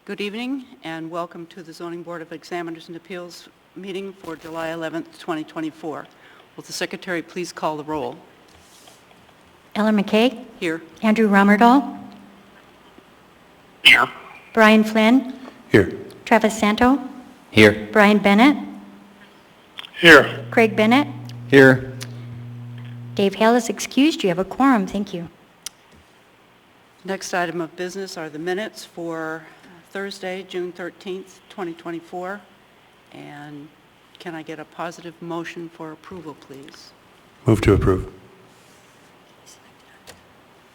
Good evening and welcome to the Zoning Board of Examiners and Appeals meeting for July 11th, 2024. Will the Secretary please call the roll? Eller McKay? Here. Andrew Romerdahl? Here. Brian Flynn? Here. Travis Santo? Here. Brian Bennett? Here. Craig Bennett? Here. Dave Hale is excused. You have a quorum. Thank you. Next item of business are the minutes for Thursday, June 13th, 2024. And can I get a positive motion for approval, please? Move to approve.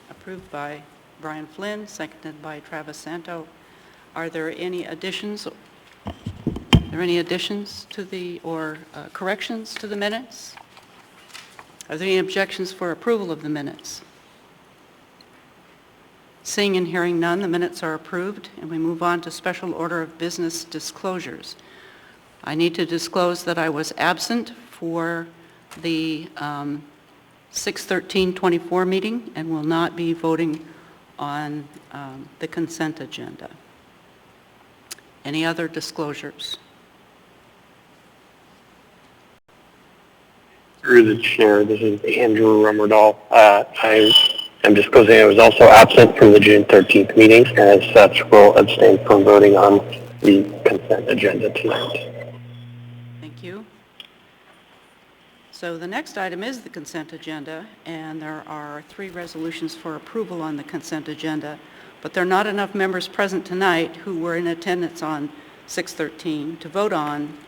Approved by Brian Flynn, seconded by Travis Santo. Are there any additions? To the, or corrections to the minutes? Are there any objections for approval of the minutes? Seeing and hearing none, the minutes are approved, and we move on to special order of business disclosures. I need to disclose that I was absent for the 6/13/24 meeting and will not be voting on the consent agenda. Any other disclosures? Through the chair, this is Andrew Romerdahl. I'm disclosing I was also absent from the June 13th meeting, and as such will abstain from voting on the consent agenda tonight. Thank you. So the next item is the consent agenda, and there are 3 resolutions for approval on the consent agenda, but there are not enough members present tonight who were in attendance on 6/13 to vote on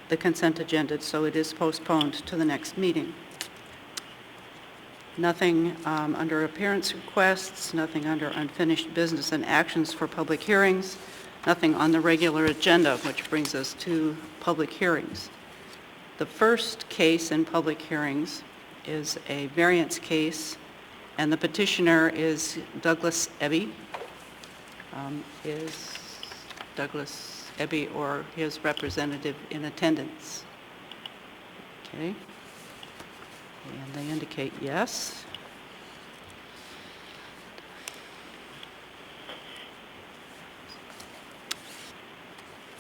the consent agenda, so it is postponed to the next meeting. Nothing under appearance requests, nothing under unfinished business and actions for public hearings, nothing on the regular agenda, which brings us to public hearings. The first case in public hearings is a variance case, and the petitioner is Douglas Eby. Is Douglas Eby or his representative in attendance? Okay. And they indicate yes.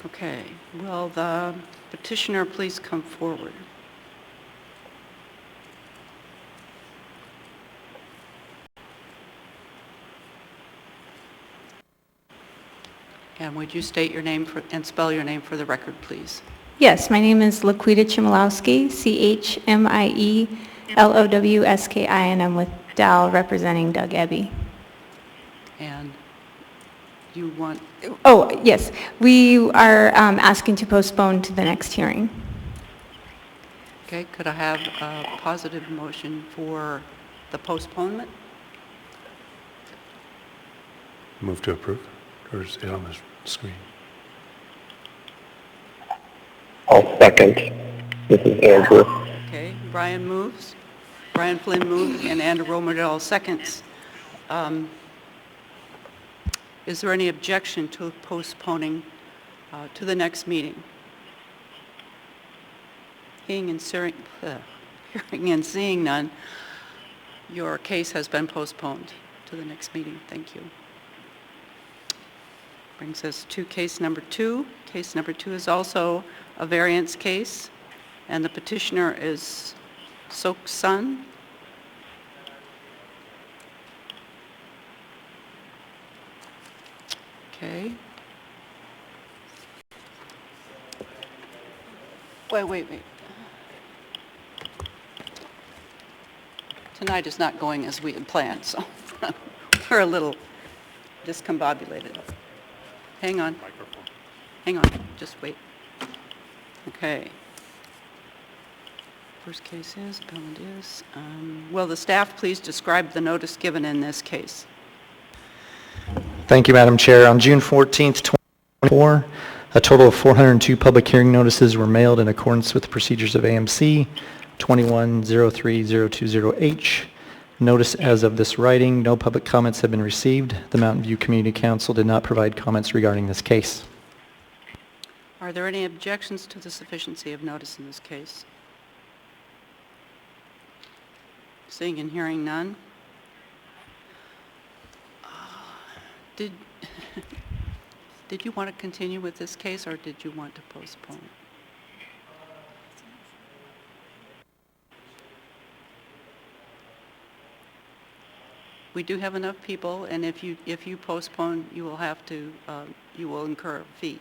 Okay, will the petitioner please come forward? And would you state your name and spell your name for the record, please? Yes, my name is Laquita Chmielowski, Chmielowski, and I'm with Dow representing Doug Eby. And you want... Oh, yes. We are asking to postpone to the next hearing. Okay, could I have a positive motion for the postponement? Move to approve. Or is it on the screen? I'll second. This is Andrew. Okay, Brian moves. Brian Flynn moves, and Andrew Romerdahl seconds. Is there any objection to postponing to the next meeting? Hearing and seeing none, your case has been postponed to the next meeting. Thank you. Brings us to case number 2. Case number 2 is also a variance case, and the petitioner is Sok Sun. Okay. Wait. Tonight is not going as we had planned, so we're a little discombobulated. Hang on, just wait. Okay. First case is, appellant is, will the staff please describe the notice given in this case? Thank you, Madam Chair. On June 14th, 2024, a total of 402 public hearing notices were mailed in accordance with the procedures of AMC 2103020H. Notice as of this writing, no public comments have been received. The Mountain View Community Council did not provide comments regarding this case. Are there any objections to the sufficiency of notice in this case? Seeing and hearing none. Did Did you want to continue with this case, or did you want to postpone? We do have enough people, and if you postpone, you will have to, you will incur a fee.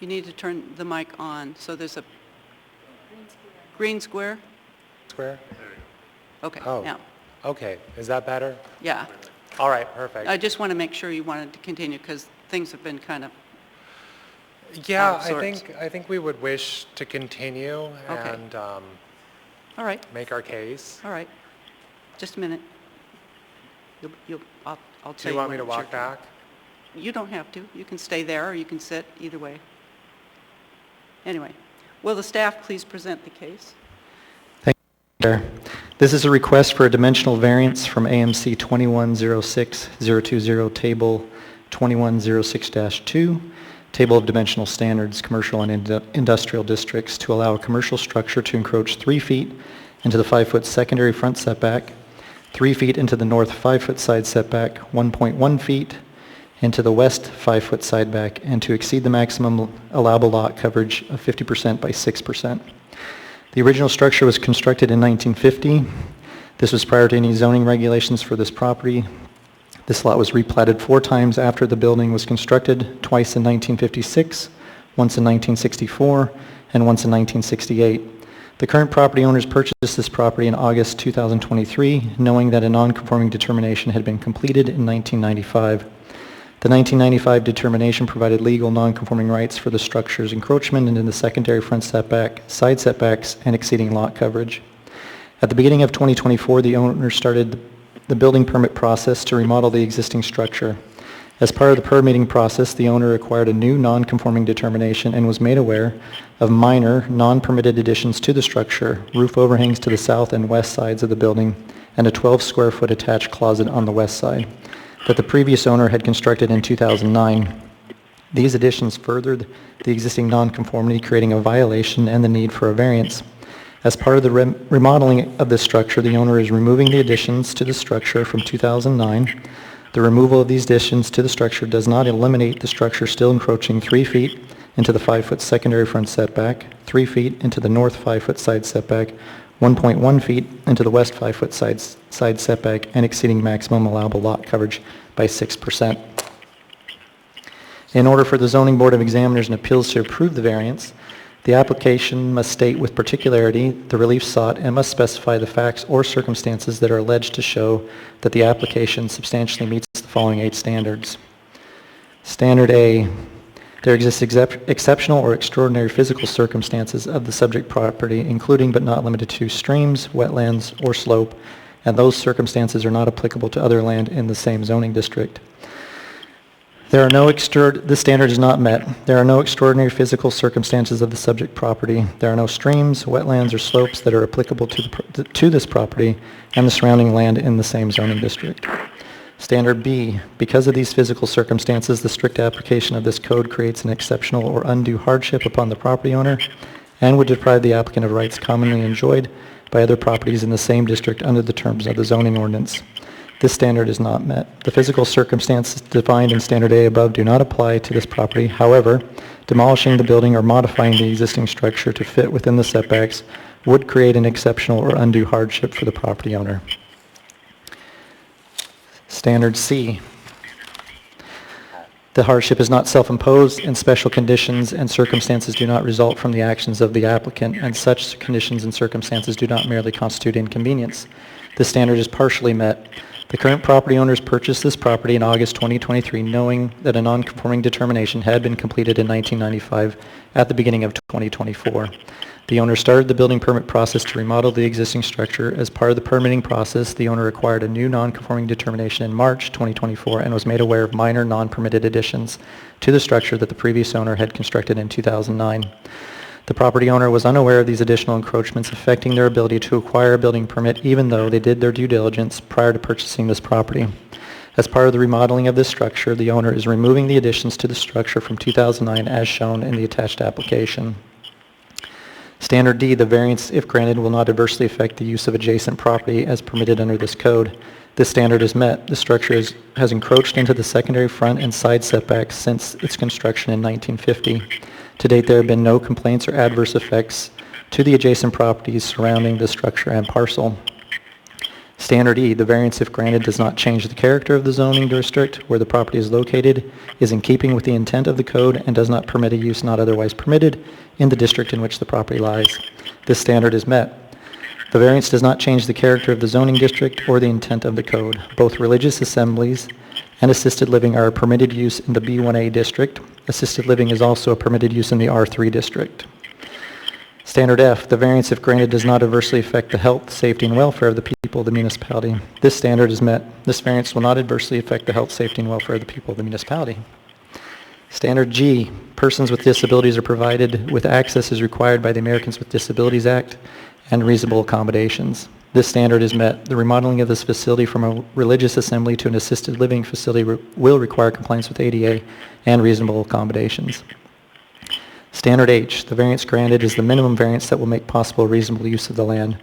You need to turn the mic on, so there's a green square? Square? Okay, Oh. now, Okay, is that better? yeah. All right, perfect. I just want to make sure you wanted to continue, because things have been kind of, Yeah, out of sorts. I think we would wish to continue Okay. and all right, make our case. all right. Just a minute. I'll tell Do you you want me when to it's your walk turn. back? You don't have to. You can stay there, or you can sit, either way. Anyway, will the staff please present the case? Thank you, Chair. This is a request for a dimensional variance from AMC 2106020, Table 2106-2, Table of Dimensional Standards, Commercial and Industrial Districts, to allow a commercial structure to encroach 3 feet into the 5-foot secondary front setback, 3 feet into the north 5-foot side setback, 1.1 feet into the west 5-foot side back, and to exceed the maximum allowable lot coverage of 50% by 6%. The original structure was constructed in 1950. This was prior to any zoning regulations for this property. This lot was replatted 4 times after the building was constructed, twice in 1956, once in 1964, and once in 1968. The current property owners purchased this property in August 2023, knowing that a non-conforming determination had been completed in 1995. The 1995 determination provided legal non-conforming rights for the structure's encroachment into the secondary front setback, side setbacks, and exceeding lot coverage. At the beginning of 2024, the owner started the building permit process to remodel the existing structure. As part of the permitting process, the owner acquired a new non-conforming determination and was made aware of minor, non-permitted additions to the structure, roof overhangs to the south and west sides of the building, and a 12-square-foot attached closet on the west side that the previous owner had constructed in 2009. These additions furthered the existing nonconformity, creating a violation and the need for a variance. As part of the remodeling of this structure, the owner is removing the additions to the structure from 2009. The removal of these additions to the structure does not eliminate the structure still encroaching 3 feet into the 5-foot secondary front setback, 3 feet into the north 5-foot side setback, 1.1 feet into the west 5-foot side setback, and exceeding maximum allowable lot coverage by 6%. In order for the Zoning Board of Examiners and Appeals to approve the variance, the application must state with particularity the relief sought and must specify the facts or circumstances that are alleged to show that the application substantially meets the following 8 standards. Standard A, there exists exceptional or extraordinary physical circumstances of the subject property, including but not limited to streams, wetlands, or slope, and those circumstances are not applicable to other land in the same zoning district. This standard is not met. There are no extraordinary physical circumstances of the subject property. There are no streams, wetlands, or slopes that are applicable to this property and the surrounding land in the same zoning district. Standard B, because of these physical circumstances, the strict application of this code creates an exceptional or undue hardship upon the property owner and would deprive the applicant of rights commonly enjoyed by other properties in the same district under the terms of the zoning ordinance. This standard is not met. The physical circumstances defined in Standard A above do not apply to this property. However, demolishing the building or modifying the existing structure to fit within the setbacks would create an exceptional or undue hardship for the property owner. Standard C. The hardship is not self-imposed, and special conditions and circumstances do not result from the actions of the applicant, and such conditions and circumstances do not merely constitute inconvenience. This standard is partially met. The current property owners purchased this property in August 2023, knowing that a non-conforming determination had been completed in 1995 at the beginning of 2024. The owner started the building permit process to remodel the existing structure. As part of the permitting process, the owner acquired a new non-conforming determination in March 2024 and was made aware of minor non-permitted additions to the structure that the previous owner had constructed in 2009. The property owner was unaware of these additional encroachments affecting their ability to acquire a building permit, even though they did their due diligence prior to purchasing this property. As part of the remodeling of this structure, the owner is removing the additions to the structure from 2009 as shown in the attached application. Standard D, the variance, if granted, will not adversely affect the use of adjacent property as permitted under this code. This standard is met. The structure has encroached into the secondary front and side setbacks since its construction in 1950. To date, there have been no complaints or adverse effects to the adjacent properties surrounding the structure and parcel. Standard E, the variance, if granted, does not change the character of the zoning district where the property is located, is in keeping with the intent of the code, and does not permit a use not otherwise permitted in the district in which the property lies. This standard is met. The variance does not change the character of the zoning district or the intent of the code. Both religious assemblies and assisted living are a permitted use in the B1A district. Assisted living is also a permitted use in the R3 district. Standard F, the variance, if granted, does not adversely affect the health, safety, and welfare of the people of the municipality. This standard is met. This variance will not adversely affect the health, safety, and welfare of the people of the municipality. Standard G, persons with disabilities are provided with access as required by the Americans with Disabilities Act and reasonable accommodations. This standard is met. The remodeling of this facility from a religious assembly to an assisted living facility will require compliance with ADA and reasonable accommodations. Standard H, the variance granted is the minimum variance that will make possible reasonable use of the land.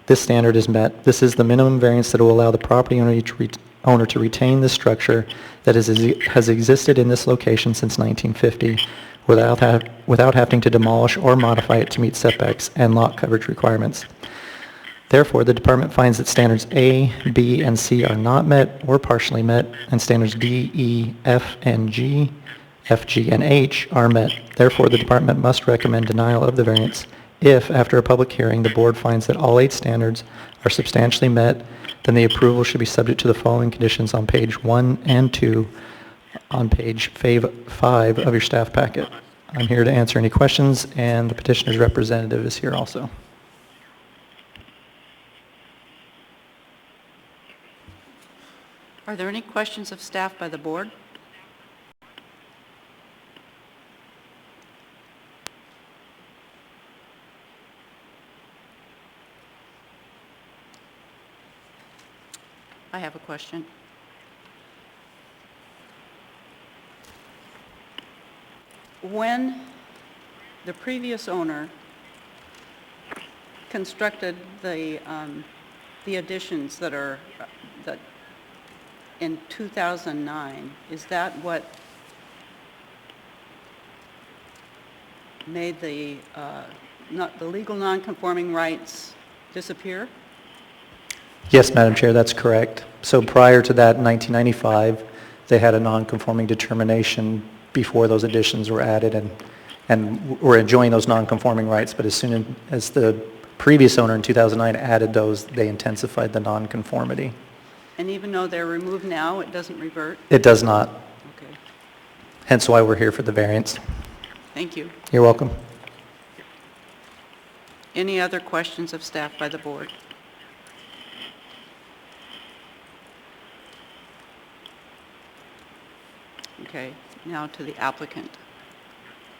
This standard is met. This is the minimum variance that will allow the property owner to retain the structure that has existed in this location since 1950 without having to demolish or modify it to meet setbacks and lot coverage requirements. Therefore, the department finds that standards A, B, and C are not met or partially met, and standards D, E, F, and G, F, G, and H are met. Therefore, the department must recommend denial of the variance if, after a public hearing, the board finds that all 8 standards are substantially met. Then the approval should be subject to the following conditions on page 1 and 2 on page 5 of your staff packet. I'm here to answer any questions, and the petitioner's representative is here also. Are there any questions of staff by the board? I have a question. When the previous owner constructed the additions that in 2009, is that what made the legal non-conforming rights disappear? Yes, Madam Chair, that's correct. So prior to that, in 1995, they had a non-conforming determination before those additions were added and were enjoying those non-conforming rights. But as soon as the previous owner in 2009 added those, they intensified the non-conformity. And even though they're removed now, it doesn't revert? It does not. Okay. Hence why we're here for the variance. Thank you. You're welcome. Any other questions of staff by the board? Okay, now to the applicant.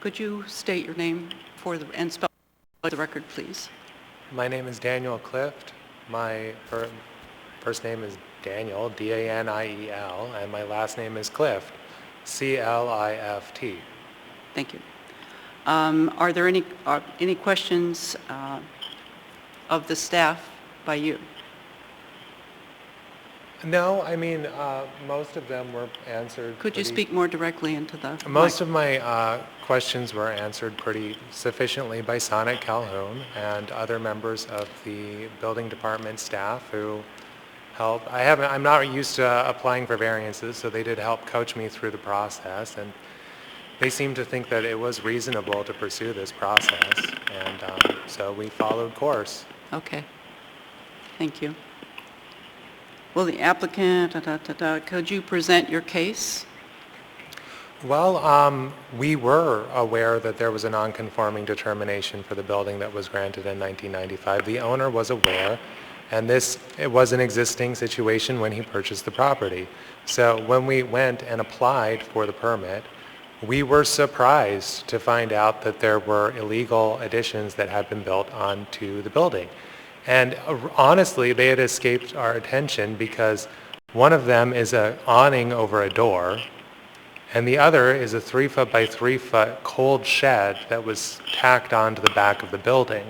Could you state your name and spell the record, please? My name is Daniel Clift. My first name is Daniel, D-A-N-I-E-L, and my last name is Clift, C-L-I-F-T. Thank you. Are there any questions of the staff by you? No, I mean, most of them were answered. Could you speak more directly into the Most mic? of my questions were answered pretty sufficiently by Sonnet Calhoun and other members of the building department staff who helped. I'm not used to applying for variances, so they did help coach me through the process, and they seemed to think that it was reasonable to pursue this process, and so we followed course. Okay. Thank you. Will the applicant, could you present your case? Well, we were aware that there was a non-conforming determination for the building that was granted in 1995. The owner was aware, and it was an existing situation when he purchased the property. So when we went and applied for the permit, we were surprised to find out that there were illegal additions that had been built onto the building. And honestly, they had escaped our attention because one of them is an awning over a door, And the other is a 3-foot by 3-foot cold shed that was tacked onto the back of the building.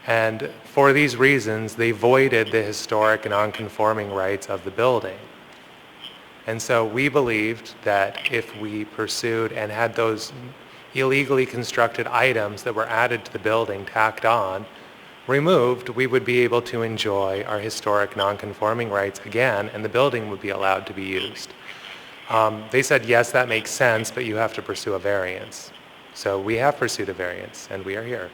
And for these reasons, they voided the historic and non-conforming rights of the building. And so we believed that if we pursued and had those illegally constructed items that were added to the building tacked on, removed, we would be able to enjoy our historic non-conforming rights again, and the building would be allowed to be used. They said, yes, that makes sense, but you have to pursue a variance. So we have pursued a variance, and we are here.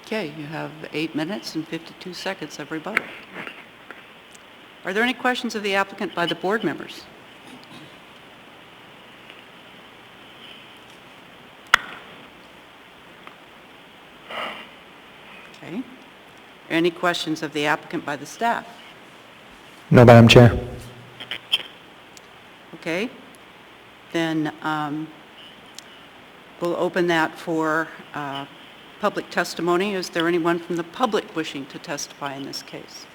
Okay, you have 8 minutes and 52 seconds of rebuttal. Are there any questions of the applicant by the board members? Okay. Any questions of the applicant by the staff? No, Madam Chair. Okay. Then we'll open that for public testimony. Is there anyone from the public wishing to testify in this case?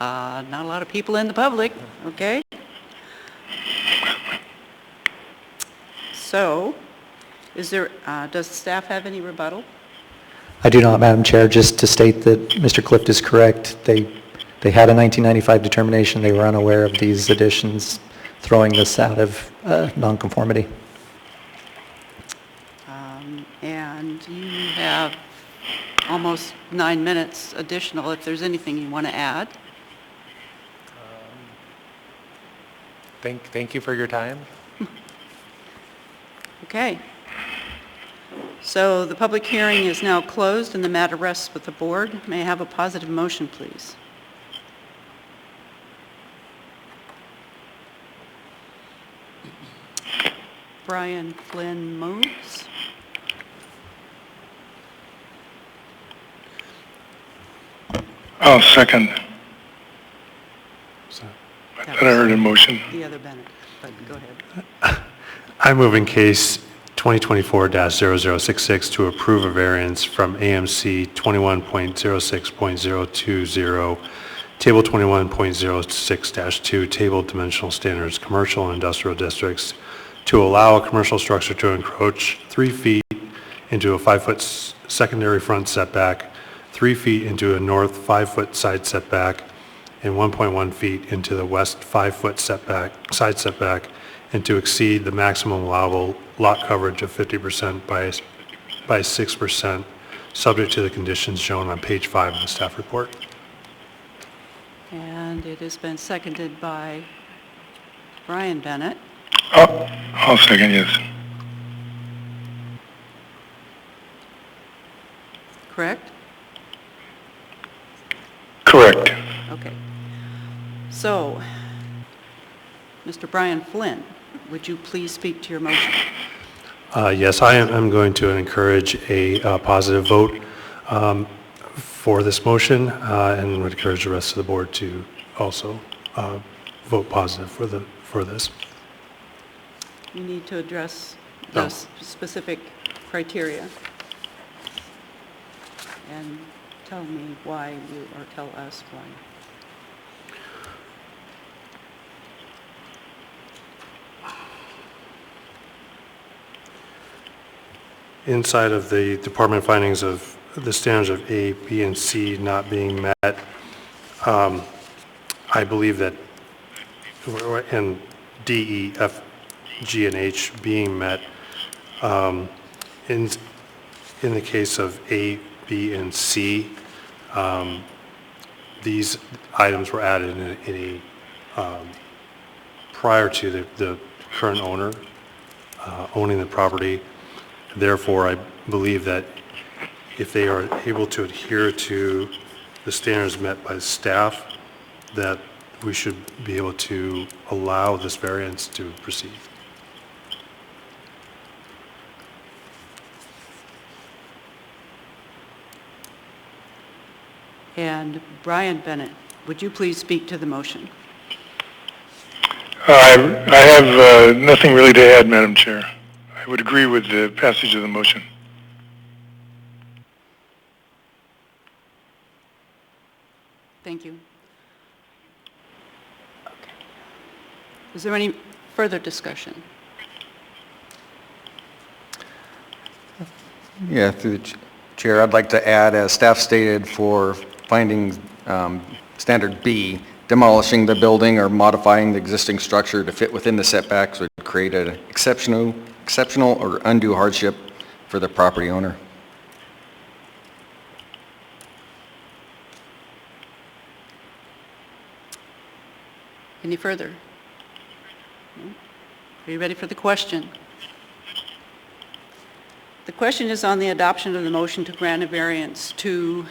Not a lot of people in the public, okay? So, does staff have any rebuttal? I do not, Madam Chair. Just to state that Mr. Clift is correct. They had a 1995 determination. They were unaware of these additions, throwing this out of nonconformity. And you have almost 9 minutes additional if there's anything you want to add. Thank you for your time. Okay. So the public hearing is now closed and the matter rests with the board. May I have a positive motion, please? Brian Flynn moves. I'll second. So, I thought I heard a motion. The other Bennett, but go ahead. I move in case 2024-0066 to approve a variance from AMC 21.06.020, Table 21.06-2, Table Dimensional Standards, Commercial and Industrial Districts, to allow a commercial structure to encroach 3 feet into a 5-foot secondary front setback, 3 feet into a north 5-foot side setback, and 1.1 feet into the west 5-foot side setback, and to exceed the maximum allowable lot coverage of 50% by 6%, subject to the conditions shown on page 5 of the staff report. And it has been seconded by Brian Bennett. I'll second, yes. Correct? Correct. Okay. So, Mr. Brian Flynn, would you please speak to your motion? Yes, I am going to encourage a positive vote for this motion and would encourage the rest of the board to also vote positive for this. You need to address the specific criteria and tell me why or tell us why. Inside of the department findings of the standards of A, B, and C not being met, I believe that, and D, E, F, G, and H being met, in the case of A, B, and C, these items were added in a prior to the current owner owning the property. Therefore, I believe that if they are able to adhere to the standards met by staff, that we should be able to allow this variance to proceed. And Brian Bennett, would you please speak to the motion? I have nothing really to add, Madam Chair. I would agree with the passage of the motion. Thank you. Is there any further discussion? Yeah, through the chair, I'd like to add, as staff stated, for finding standard B, demolishing the building or modifying the existing structure to fit within the setbacks would create an exceptional or undue hardship for the property owner. Any further? No? Are you ready for the question? The question is on the adoption of the motion to grant a variance to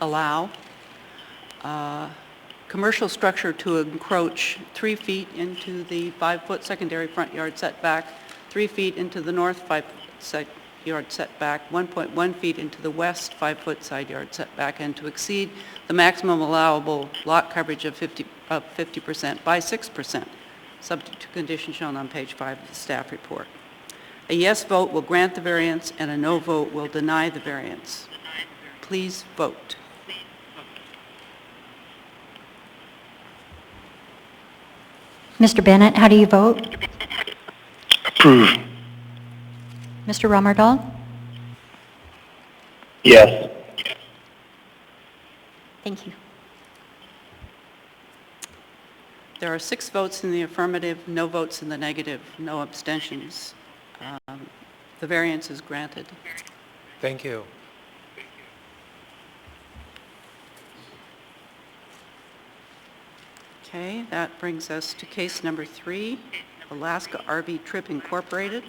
allow commercial structure to encroach 3 feet into the 5-foot secondary front yard setback, 3 feet into the north 5-foot yard setback, 1.1 feet into the west 5-foot side yard setback, and to exceed the maximum allowable lot coverage of 50% by 6%, subject to conditions shown on page 5 of the staff report. A yes vote will grant the variance, and a no vote will deny the variance. Please vote. Mr. Bennett, how do you vote? Approve. Mr. Romerdahl? Yes. Thank you. There are 6 votes in the affirmative, no votes in the negative, no abstentions. The variance is granted. Thank you. Okay, that brings us to case number 3, Alaska RV Trip Incorporated.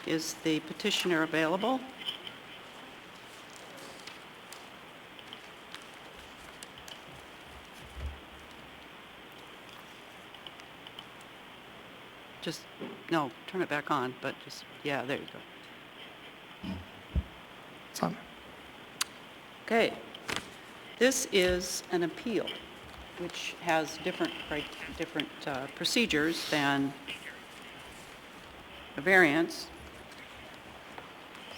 Is the petitioner available? Just, no, turn it back on, but just, yeah, there you go. It's on. Okay. This is an appeal, which has different procedures than a variance.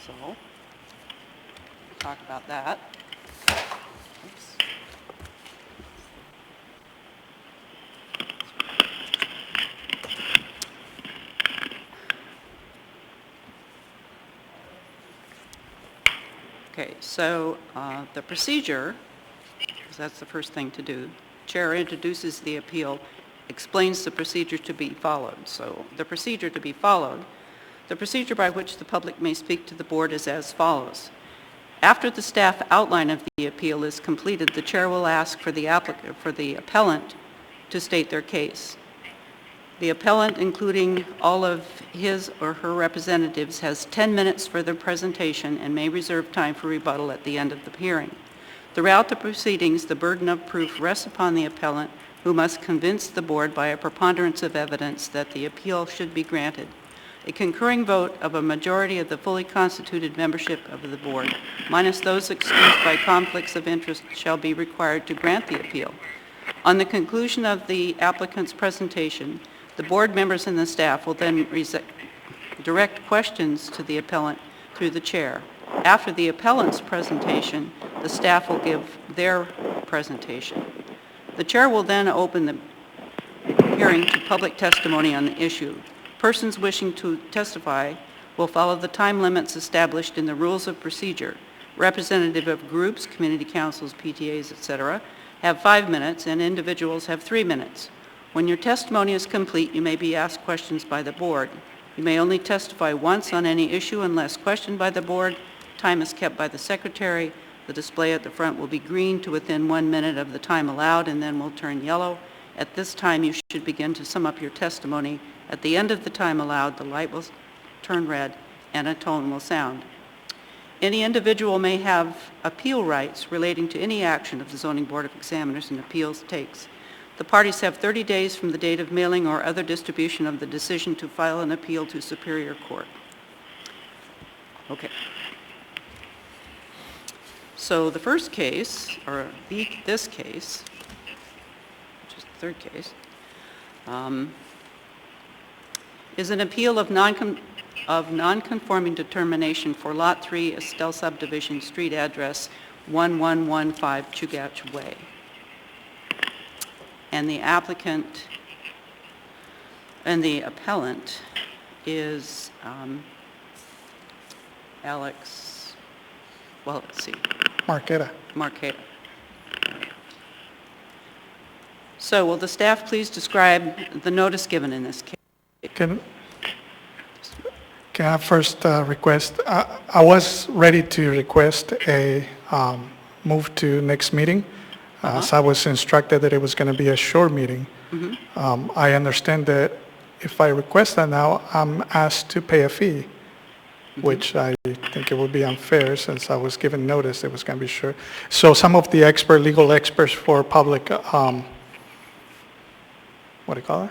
So, talk about that. Oops. Okay, so the procedure, because that's the first thing to do, Chair introduces the appeal, explains the procedure to be followed. So the procedure to be followed, the procedure by which the public may speak to the board is as follows. After the staff outline of the appeal is completed, the chair will ask for the appellant to state their case. The appellant, including all of his or her representatives, has 10 minutes for their presentation and may reserve time for rebuttal at the end of the hearing. Throughout the proceedings, the burden of proof rests upon the appellant, who must convince the board by a preponderance of evidence that the appeal should be granted. A concurring vote of a majority of the fully constituted membership of the board, minus those excused by conflicts of interest, shall be required to grant the appeal. On the conclusion of the applicant's presentation, the board members and the staff will then direct questions to the appellant through the chair. After the appellant's presentation, the staff will give their presentation. The chair will then open the hearing to public testimony on the issue. Persons wishing to testify will follow the time limits established in the rules of procedure. Representative of groups, community councils, PTAs, etc., have 5 minutes, and individuals have 3 minutes. When your testimony is complete, you may be asked questions by the board. You may only testify once on any issue unless questioned by the board. Time is kept by the secretary. The display at the front will be green to within 1 minute of the time allowed and then will turn yellow. At this time, you should begin to sum up your testimony. At the end of the time allowed, the light will turn red and a tone will sound. Any individual may have appeal rights relating to any action of the Zoning Board of Examiners and Appeals takes. The parties have 30 days from the date of mailing or other distribution of the decision to file an appeal to Superior Court. Okay. So the first case, or this case, which is the third case, is an appeal of non-conforming determination for Lot 3, Estelle Subdivision, street address 1115 Chugach Way. And the applicant and the appellant is Alex, well, let's see, Marqueta. Marqueta. So will the staff please describe the notice given in this case? Can I first request, I was ready to request a move to next meeting. So I was instructed that it was going to be a short meeting. I understand that if I request that now, I'm asked to pay a fee, which I think it would be unfair since I was given notice it was going to be short. So some of the legal experts for public, what do you call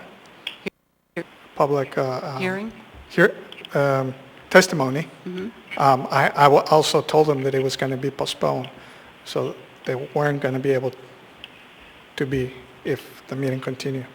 it? Public Hearing? testimony. I also told them that it was going to be postponed, so they weren't going to be able to be if the meeting continued.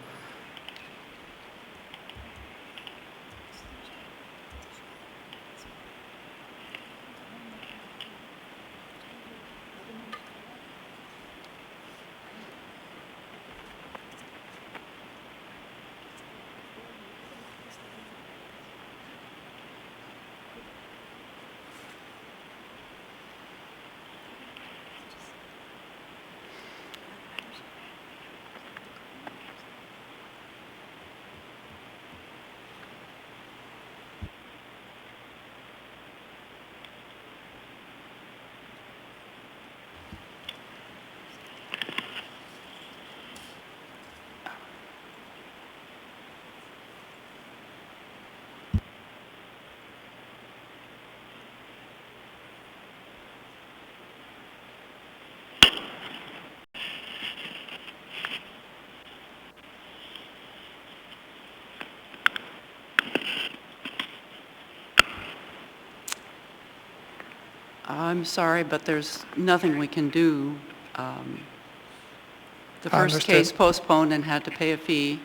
I'm sorry, but there's nothing we can do. The first Understood. case postponed and had to pay a fee.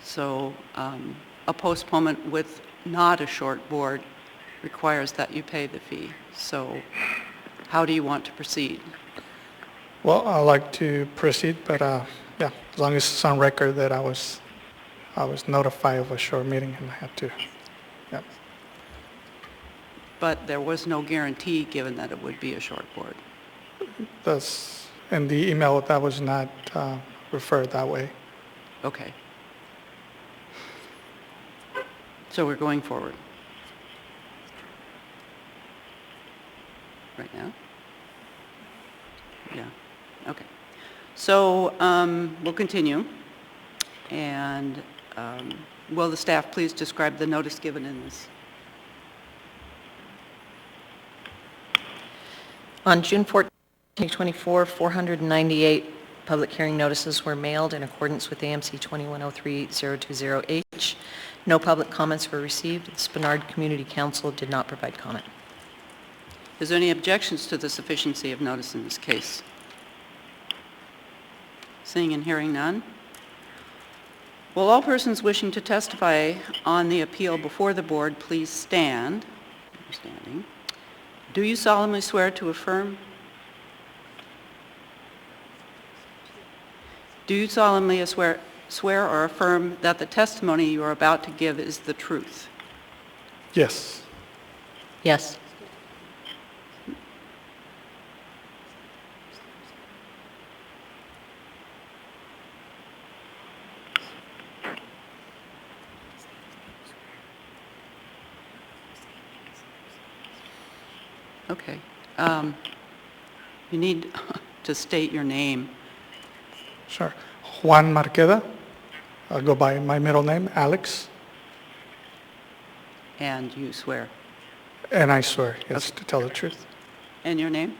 So a postponement with not a short board requires that you pay the fee. So how do you want to proceed? Well, I'd like to proceed, but yeah, as long as it's on record that I was notified of a short meeting and I had to, yeah. But there was no guarantee given that it would be a short board. That's, in the email, that was not referred that way. Okay. So we're going forward. Right now? Yeah, okay. So we'll continue. And will the staff please describe the notice given in this? On June 14, 2024, 498 public hearing notices were mailed in accordance with AMC 2103020H. No public comments were received. The Spenard Community Council did not provide comment. Is there any objections to the sufficiency of notice in this case? Seeing and hearing none. Will all persons wishing to testify on the appeal before the board please stand? Standing. Do you solemnly swear to affirm? Do you solemnly swear or affirm that the testimony you are about to give is the truth? Yes. Yes. Okay. You need to state your name. Sure. Juan Marqueda. I'll go by my middle name, Alex. And you swear. And I swear, yes, to tell the truth. And your name?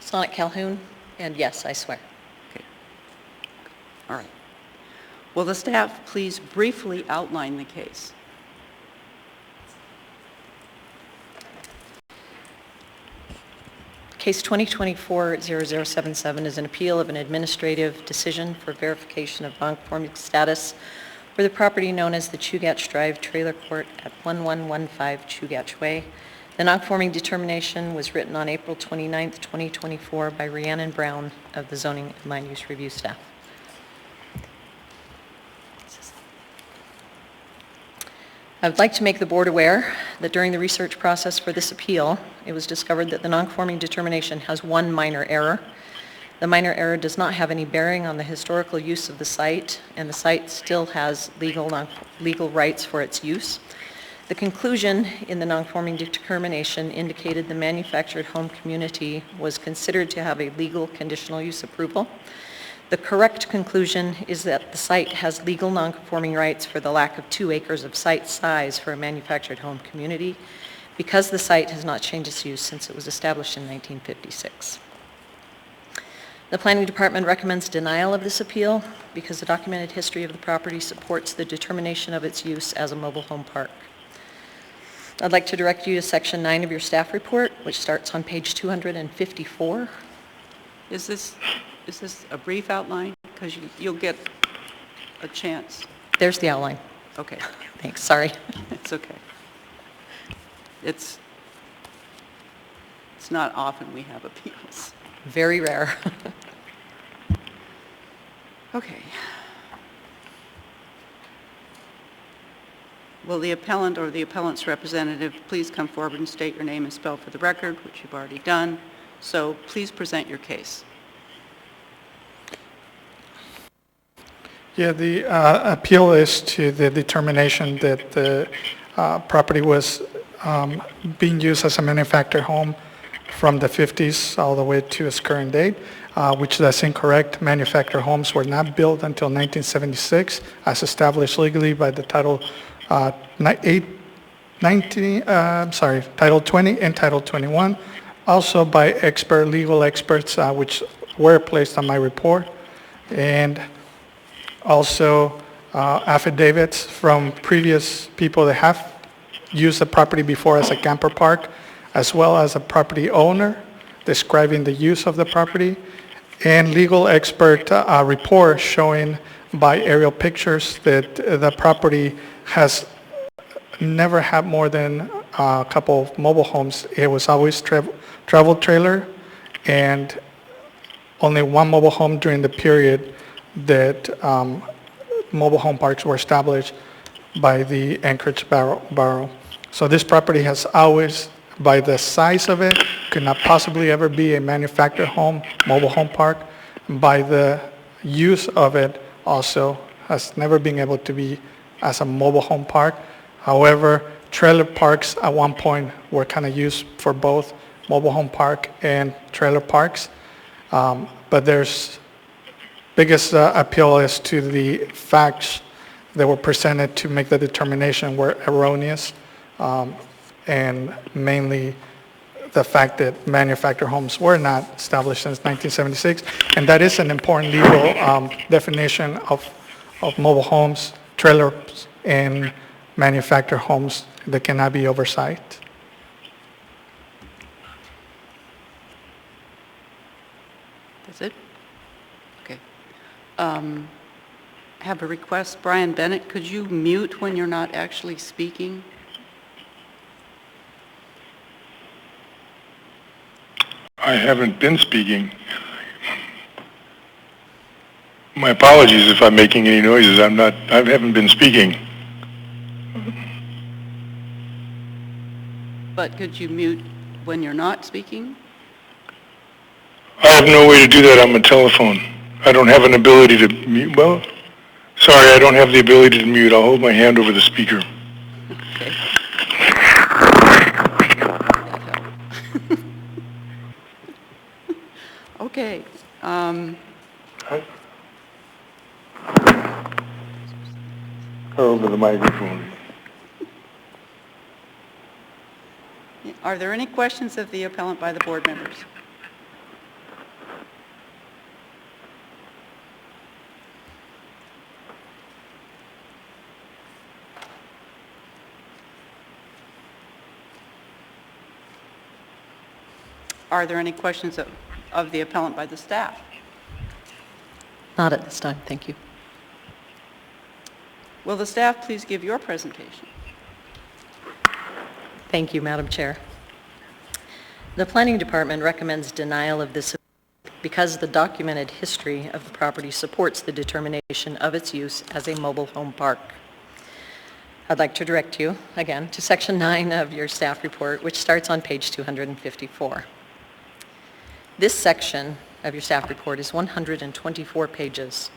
Sonic Calhoun, and yes, I swear. Okay. All right. Will the staff please briefly outline the case? Case 2024-0077 is an appeal of an administrative decision for verification of non-conforming status for the property known as the Chugach Drive Trailer Court at 1115 Chugach Way. The non-conforming determination was written on April 29, 2024 by Rhiannon Brown of the Zoning and Land Use Review staff. I would like to make the board aware that during the research process for this appeal, it was discovered that the non-conforming determination has one minor error. The minor error does not have any bearing on the historical use of the site, and the site still has legal rights for its use. The conclusion in the non-conforming determination indicated the manufactured home community was considered to have a legal conditional use approval. The correct conclusion is that the site has legal non-conforming rights for the lack of 2 acres of site size for a manufactured home community, because the site has not changed its use since it was established in 1956. The Planning Department recommends denial of this appeal because the documented history of the property supports the determination of its use as a mobile home park. I'd like to direct you to Section 9 of your staff report, which starts on page 254. Is this a brief outline? Because you'll get a chance. There's the outline. Okay. Thanks, sorry. It's okay. It's not often we have appeals. Very rare. Okay. Will the appellant or the appellant's representative please come forward and state your name and spell for the record, which you've already done. So please present your case. Yeah, the appeal is to the determination that the property was being used as a manufactured home from the 50s all the way to its current date, which that's incorrect. Manufactured homes were not built until 1976, as established legally by the Title 20 and Title 21, also by legal experts, which were placed on my report, and also affidavits from previous people that have used the property before as a camper park, as well as a property owner describing the use of the property, and legal expert report showing by aerial pictures that the property has never had more than a couple of mobile homes. It was always travel trailer and only one mobile home during the period that mobile home parks were established by the Anchorage Borough. So this property has always, by the size of it, could not possibly ever be a manufactured home, mobile home park. By the use of it also has never been able to be as a mobile home park. However, trailer parks at one point were kind of used for both mobile home park and trailer parks. But there's biggest appeal is to the facts that were presented to make the determination were erroneous, and mainly the fact that manufactured homes were not established since 1976, and that is an important legal definition of mobile homes, trailers, and manufactured homes that cannot be oversight. That's it? Okay. I have a request. Brian Bennett, could you mute when you're not actually speaking? I haven't been speaking. My apologies if I'm making any noises. I haven't been speaking. But could you mute when you're not speaking? I have no way to do that on my telephone. I don't have an ability to mute. Well, sorry, I don't have the ability to mute. I'll hold my hand over the speaker. Okay. Okay. Over the microphone. Are there any questions of the appellant by the board members? Are there any questions of the appellant by the staff? Not at this time, thank you. Will the staff please give your presentation? Thank you, Madam Chair. The Planning Department recommends denial of this because the documented history of the property supports the determination of its use as a mobile home park. I'd like to direct you, again, to Section 9 of your staff report, which starts on page 254. This section of your staff report is 124 pages.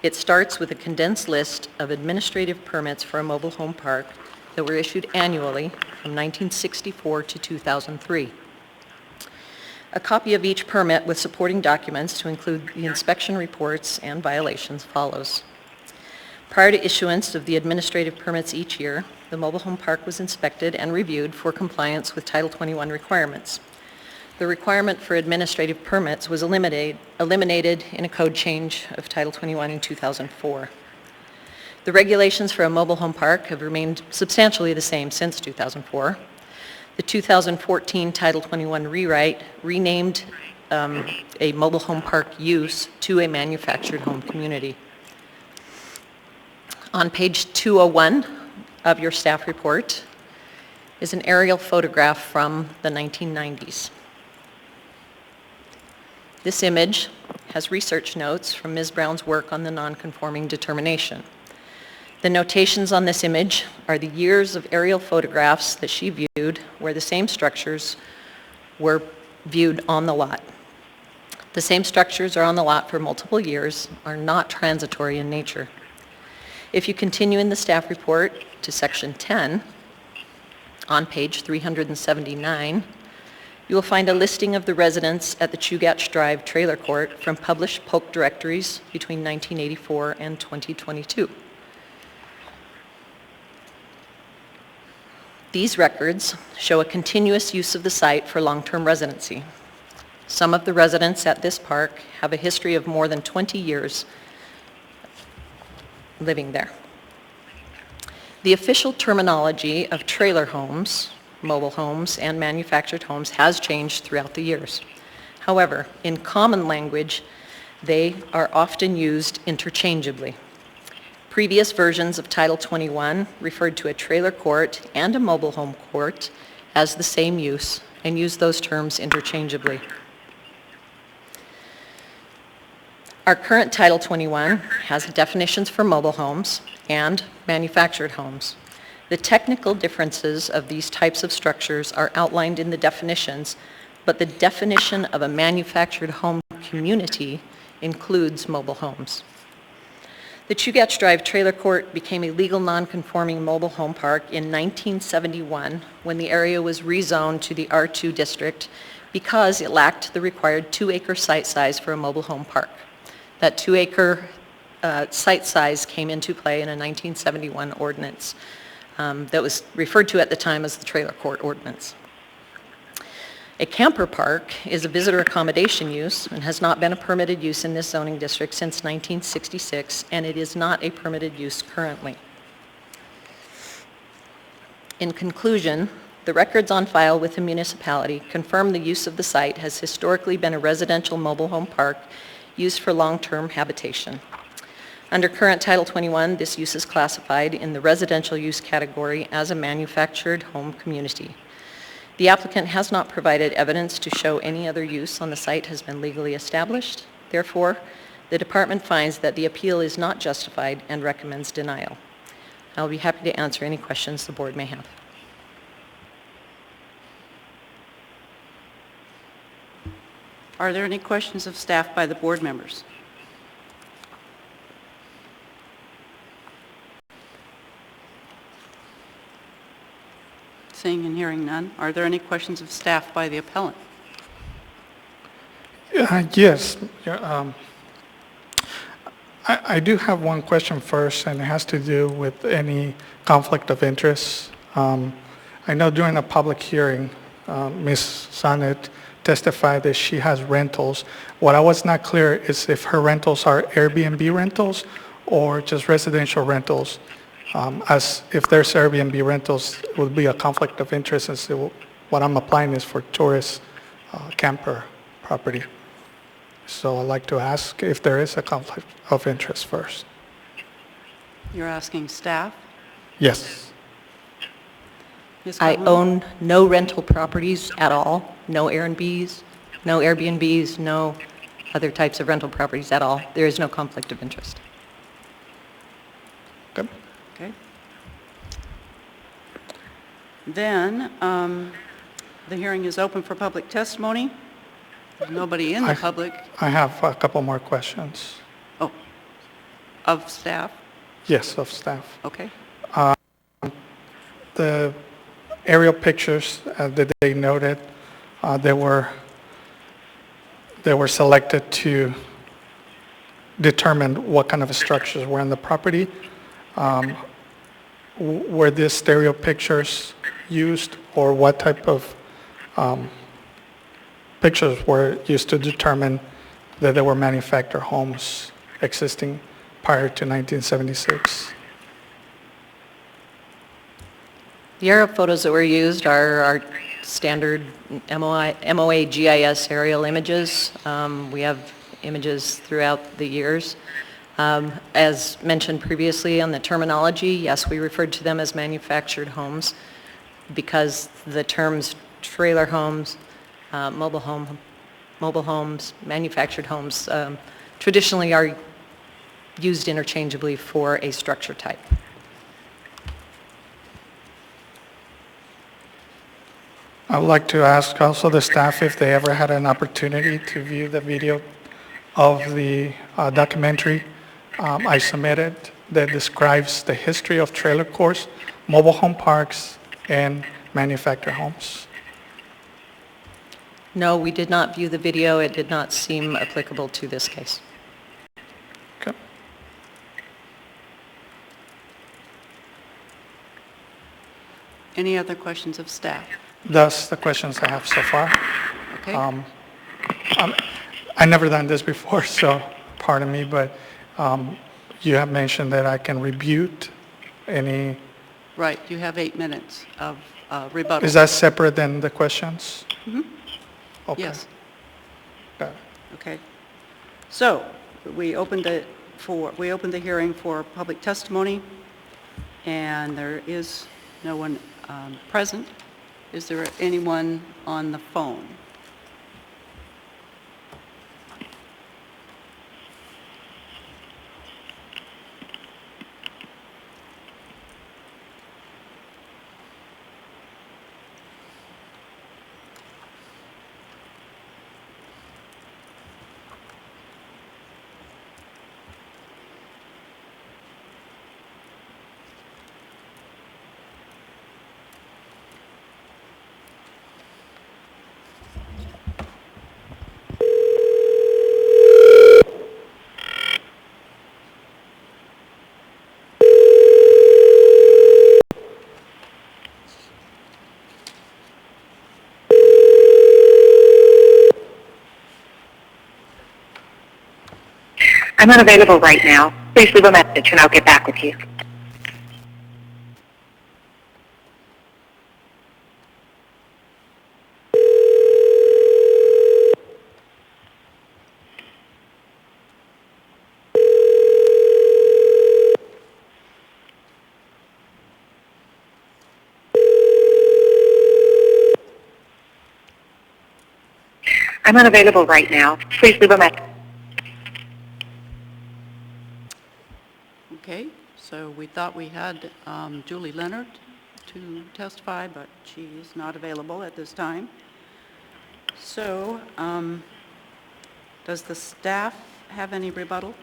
It starts with a condensed list of administrative permits for a mobile home park that were issued annually from 1964 to 2003. A copy of each permit with supporting documents to include the inspection reports and violations follows. Prior to issuance of the administrative permits each year, the mobile home park was inspected and reviewed for compliance with Title 21 requirements. The requirement for administrative permits was eliminated in a code change of Title 21 in 2004. The regulations for a mobile home park have remained substantially the same since 2004. The 2014 Title 21 rewrite renamed a mobile home park use to a manufactured home community. On page 201 of your staff report is an aerial photograph from the 1990s. This image has research notes from Ms. Brown's work on the nonconforming determination. The notations on this image are the years of aerial photographs that she viewed where the same structures were viewed on the lot. The same structures are on the lot for multiple years, are not transitory in nature. If you continue in the staff report to section 10, on page 379, you will find a listing of the residents at the Chugach Drive Trailer Court from published Polk directories between 1984 and 2022. These records show a continuous use of the site for long-term residency. Some of the residents at this park have a history of more than 20 years living there. The official terminology of trailer homes, mobile homes, and manufactured homes has changed throughout the years. However, in common language, they are often used interchangeably. Previous versions of Title 21 referred to a trailer court and a mobile home court as the same use and used those terms interchangeably. Our current Title 21 has definitions for mobile homes and manufactured homes. The technical differences of these types of structures are outlined in the definitions, but the definition of a manufactured home community includes mobile homes. The Chugach Drive Trailer Court became a legal non-conforming mobile home park in 1971 when the area was rezoned to the R2 district because it lacked the required 2-acre site size for a mobile home park. That 2-acre site size came into play in a 1971 ordinance that was referred to at the time as the Trailer Court Ordinance. A camper park is a visitor accommodation use and has not been a permitted use in this zoning district since 1966, and it is not a permitted use currently. In conclusion, the records on file with the municipality confirm the use of the site has historically been a residential mobile home park used for long-term habitation. Under current Title 21, this use is classified in the residential use category as a manufactured home community. The applicant has not provided evidence to show any other use on the site has been legally established. Therefore, the department finds that the appeal is not justified and recommends denial. I'll be happy to answer any questions the board may have. Are there any questions of staff by the board members? Seeing and hearing none, are there any questions of staff by the appellant? Yes. I do have one question first, and it has to do with any conflict of interest. I know during a public hearing, Ms. Sonnet testified that she has rentals. What I was not clear is if her rentals are Airbnb rentals or just residential rentals. As if there's Airbnb rentals, it would be a conflict of interest, and so what I'm applying is for tourist camper property. So I'd like to ask if there is a conflict of interest first. You're asking staff? Yes. Ms. I Calhoun? own no rental properties at all, no Airbnbs, no other types of rental properties at all. There is no conflict of interest. Good. Okay. Then, the hearing is open for public testimony. There's nobody in the public. I have a couple more questions. Oh, of staff? Yes, of staff. Okay. The aerial pictures that they noted, they were selected to determine what kind of structures were in the property. Were these stereo pictures used, or what type of pictures were used to determine that there were manufactured homes existing prior to 1976? The aerial photos that were used are our standard MOA GIS aerial images. We have images throughout the years. As mentioned previously on the terminology, yes, we referred to them as manufactured homes because the terms trailer homes, mobile homes, manufactured homes traditionally are used interchangeably for a structure type. I would like to ask also the staff if they ever had an opportunity to view the video of the documentary I submitted that describes the history of trailer courts, mobile home parks, and manufactured homes. No, we did not view the video. It did not seem applicable to this case. Okay. Any other questions of staff? That's the questions I have so far. Okay. I've never done this before, so pardon me, but you have mentioned that I can rebut any... Right, you have 8 minutes of rebuttal. Is that separate than the questions? Mm-hmm. Okay. Yes. Got it. Okay. So, we opened the hearing for public testimony, and there is no one present. Is there anyone on the phone? I'm unavailable right now. Please leave a message and I'll get back with you. I'm unavailable right now. Please leave a message. Okay, so we thought we had Julie Leonard to testify, but she is not available at this time. So, does the staff have any rebuttal?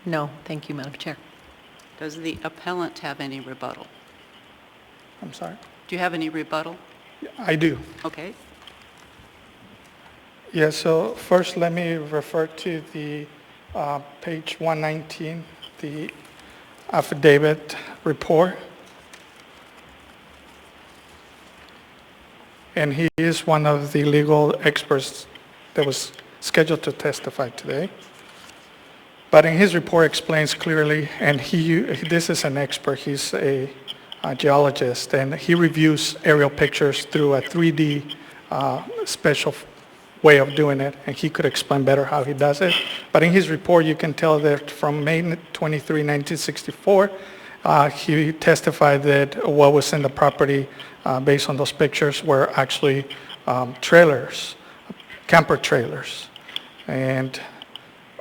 No, thank you, Madam Chair. Does the appellant have any rebuttal? I'm sorry. Do you have any rebuttal? I do. Okay. Yeah, so first let me refer to the page 119, the affidavit report. And he is one of the legal experts that was scheduled to testify today. But in his report explains clearly, and this is an expert, he's a geologist, and he reviews aerial pictures through a 3D special way of doing it, and he could explain better how he does it. But in his report, you can tell that from May 23, 1964, he testified that what was in the property based on those pictures were actually trailers, camper trailers. And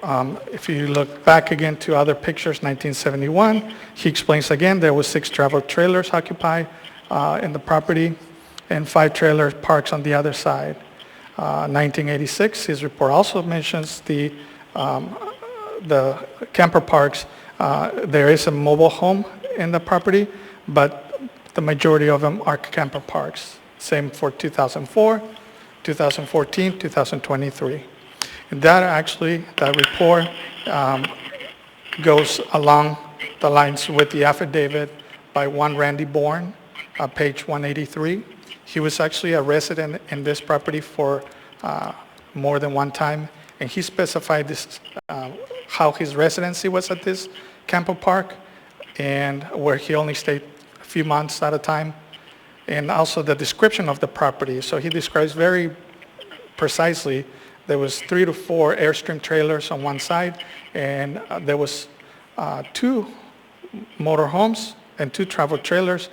If you look back again to other pictures, 1971, he explains again there was 6 travel trailers occupied in the property and 5 trailer parks on the other side. 1986, his report also mentions the camper parks. There is a mobile home in the property, but the majority of them are camper parks. Same for 2004, 2014, 2023. And that report goes along the lines with the affidavit by one Randy Bourne, page 183. He was actually a resident in this property for more than one time, and he specified this, how his residency was at this camper park, and where he only stayed a few months at a time, and also the description of the property. So he describes very precisely there was 3 to 4 Airstream trailers on one side, and there was 2 motorhomes and 2 travel trailers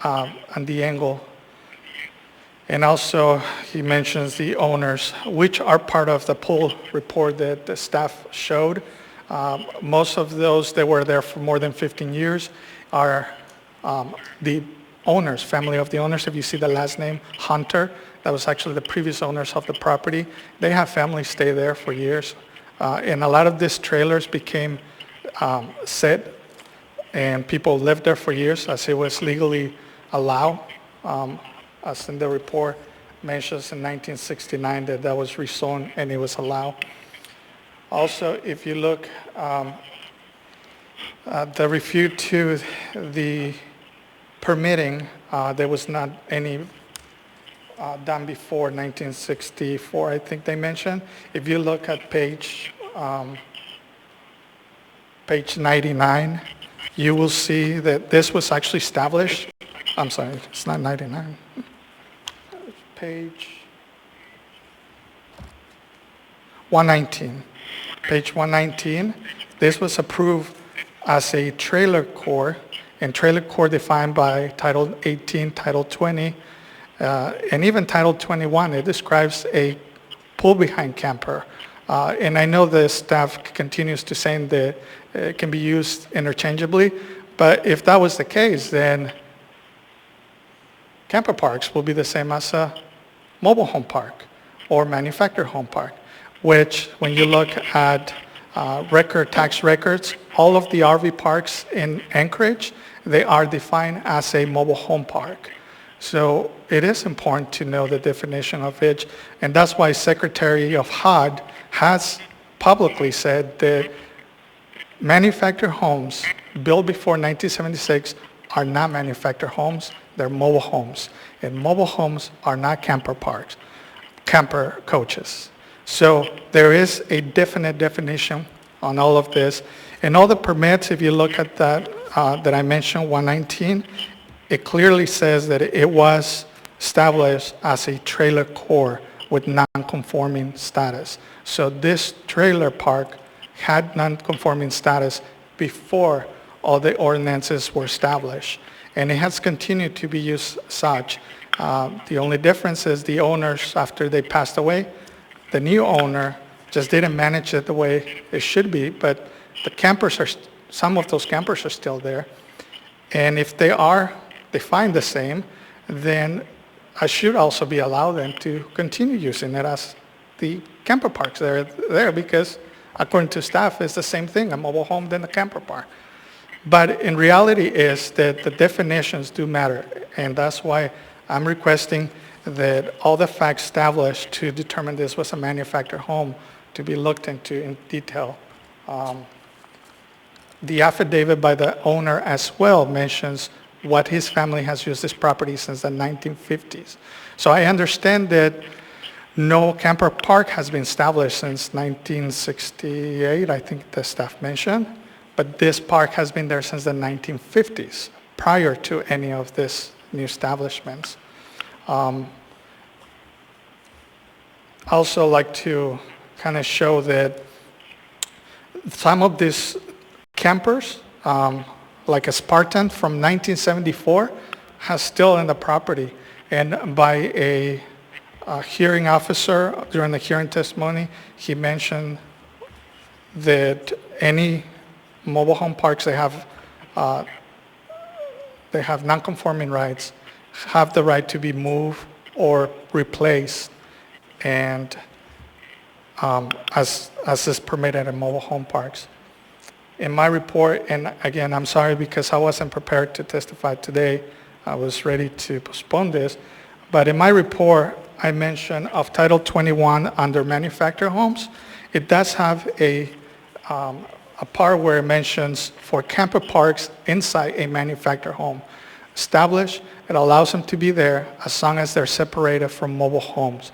on the angle. And also he mentions the owners, which are part of the pool report that the staff showed. Most of those that were there for more than 15 years are the owners, family of the owners. If you see the last name, Hunter, that was actually the previous owners of the property. They have families stay there for years. And a lot of these trailers became set, and people lived there for years as it was legally allowed. As in the report mentions in 1969 that was rezoned and it was allowed. Also, if you look at the refute to the permitting, there was not any done before 1964, I think they mentioned. If you look at page 99, you will see that this was actually established. I'm sorry, it's not 99. Page 119. Page 119, this was approved as a trailer core, and trailer core defined by Title 18, Title 20, and even Title 21. It describes a pull-behind camper. And I know the staff continues to say that it can be used interchangeably, but if that was the case, then camper parks will be the same as a mobile home park or manufactured home park, which when you look at tax records, all of the RV parks in Anchorage, they are defined as a mobile home park. So it is important to know the definition of it, and that's why Secretary of HUD has publicly said that manufactured homes built before 1976 are not manufactured homes, they're mobile homes. And mobile homes are not camper parks, camper coaches. So there is a definite definition on all of this. And all the permits, if you look at that that I mentioned, 119, it clearly says that it was established as a trailer core with non-conforming status. So this trailer park had non-conforming status before all the ordinances were established. And it has continued to be used such. The only difference is the owners, after they passed away, the new owner just didn't manage it the way it should be, but the campers some of those campers are still there. And if they find the same, then I should also be allowed them to continue using it as the camper parks that are there, because according to staff, it's the same thing, a mobile home than a camper park. But in reality is that the definitions do matter, and that's why I'm requesting that all the facts established to determine this was a manufactured home to be looked into in detail. The affidavit by the owner as well mentions what his family has used this property since the 1950s. So I understand that no camper park has been established since 1968, I think the staff mentioned, but this park has been there since the 1950s, prior to any of these new establishments. I also like to kind of show that some of these campers, like a Spartan from 1974, has still in the property. And by a hearing officer during the hearing testimony, he mentioned that any mobile home parks they have non-conforming rights, have the right to be moved or replaced, and as is permitted in mobile home parks. In my report, and again, I'm sorry because I wasn't prepared to testify today, I was ready to postpone this, but in my report, I mentioned of Title 21 under manufactured homes, it does have a part where it mentions for camper parks inside a manufactured home. Established, it allows them to be there as long as they're separated from mobile homes.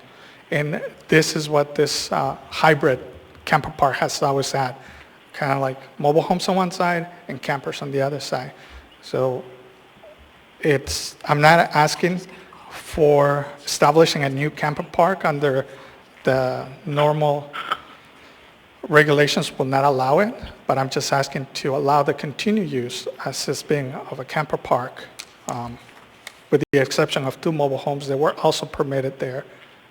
And this is what this hybrid camper park has always had. Kind of like mobile homes on one side and campers on the other side. So I'm not asking for establishing a new camper park under the normal regulations will not allow it, but I'm just asking to allow the continued use as this being of a camper park, with the exception of 2 mobile homes that were also permitted there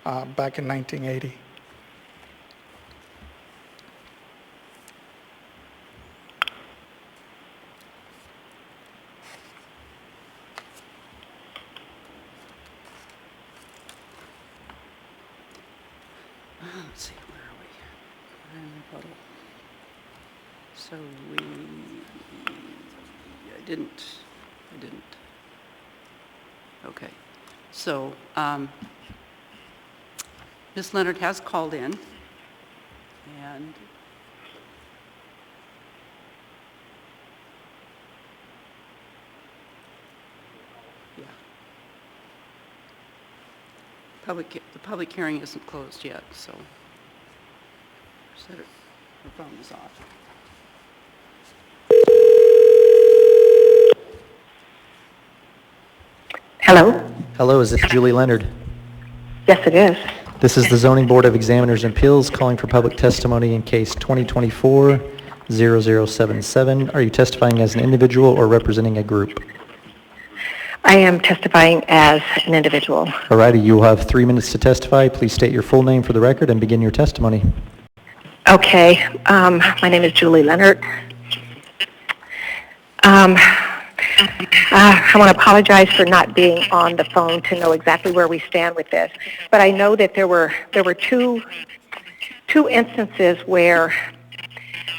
back in 1980. Let's see, where are we? We're in rebuttal. So I didn't. Okay. So Ms. Leonard has called in, and yeah. The public hearing isn't closed yet, so her phone is off. Hello? Hello, is this Julie Leonard? Yes, it is. This is the Zoning Board of Examiners and Appeals calling for public testimony in case 2024-0077. Are you testifying as an individual or representing a group? I am testifying as an individual. All righty, you will have 3 minutes to testify. Please state your full name for the record and begin your testimony. Okay, my name is Julie Leonard. I want to apologize for not being on the phone to know exactly where we stand with this, but I know that there were two instances where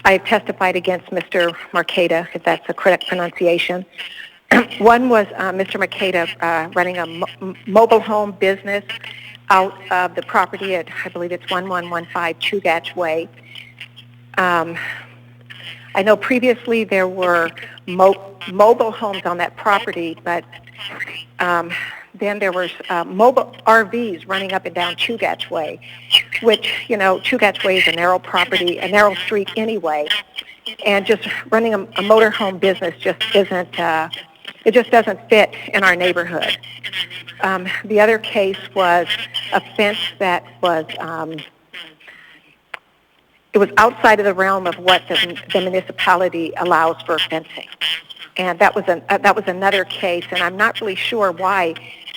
I testified against Mr. Marqueta, if that's the correct pronunciation. One was Mr. Marqueta running a mobile home business out of the property at, I believe it's 1115 Chugach Way. I know previously there were mobile homes on that property, but then there was mobile RVs running up and down Chugach Way, which, you know, Chugach Way is a narrow property, a narrow street anyway, and just running a motorhome business just isn't, it just doesn't fit in our neighborhood. The other case was a fence that was, it was outside of the realm of what the municipality allows for fencing. And that was another case, and I'm not really sure why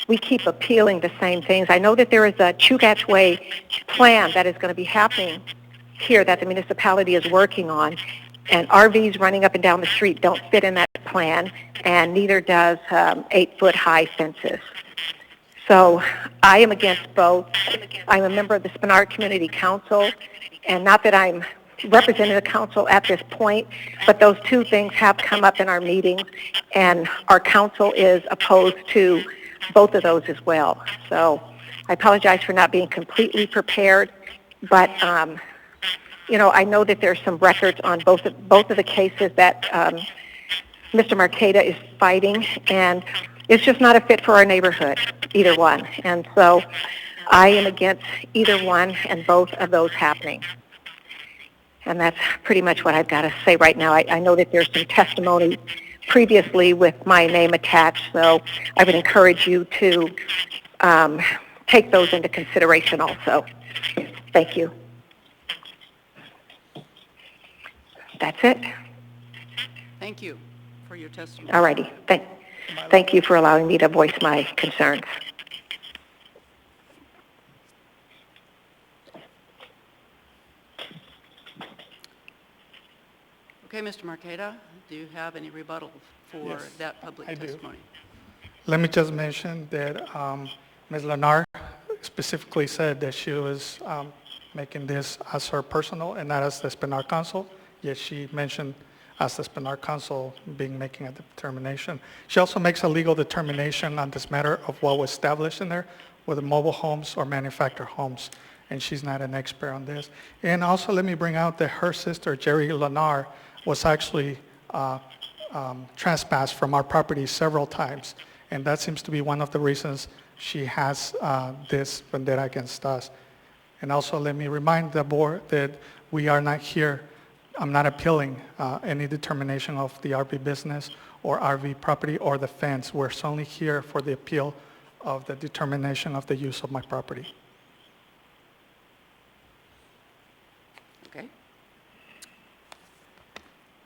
we keep appealing the same things. I know that there is a Chugach Way plan that is going to be happening here that the municipality is working on, and RVs running up and down the street don't fit in that plan, and neither does 8-foot-high fences. So I am against both. I'm a member of the Spenard Community Council, and not that I'm representing the council at this point, but those two things have come up in our meetings, and our council is opposed to both of those as well. So I apologize for not being completely prepared, but you know, I know that there's some records on both of the cases that Mr. Marqueta is fighting, and it's just not a fit for our neighborhood, either one. And so I am against either one and both of those happening. And that's pretty much what I've got to say right now. I know that there's some testimony previously with my name attached, so I would encourage you to take those into consideration also. Thank you. That's it. Thank you for your testimony. All righty. Thank you for allowing me to voice my concerns. Okay, Mr. Marqueta, do you have any rebuttal for Yes, that public I do. testimony? Let me just mention that Ms. Lenar specifically said that she was making this as her personal and not as the Spinar Council, yet she mentioned as the Spinar Council making a determination. She also makes a legal determination on this matter of what was established in there, whether mobile homes or manufactured homes, and she's not an expert on this. And also let me bring out that her sister, Jerry Lenar, was actually trespassed from our property several times. And that seems to be one of the reasons she has this vendetta against us. And also let me remind the board that we are not here, I'm not appealing any determination of the RV business or RV property or the fence. We're solely here for the appeal of the determination of the use of my property. Okay.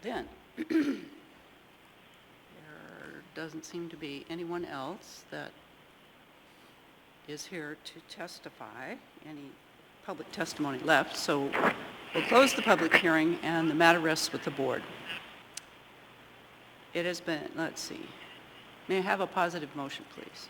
Then, there doesn't seem to be anyone else that is here to testify, any public testimony left, so we'll close the public hearing and the matter rests with the board. It has been, let's see, may I have a positive motion, please?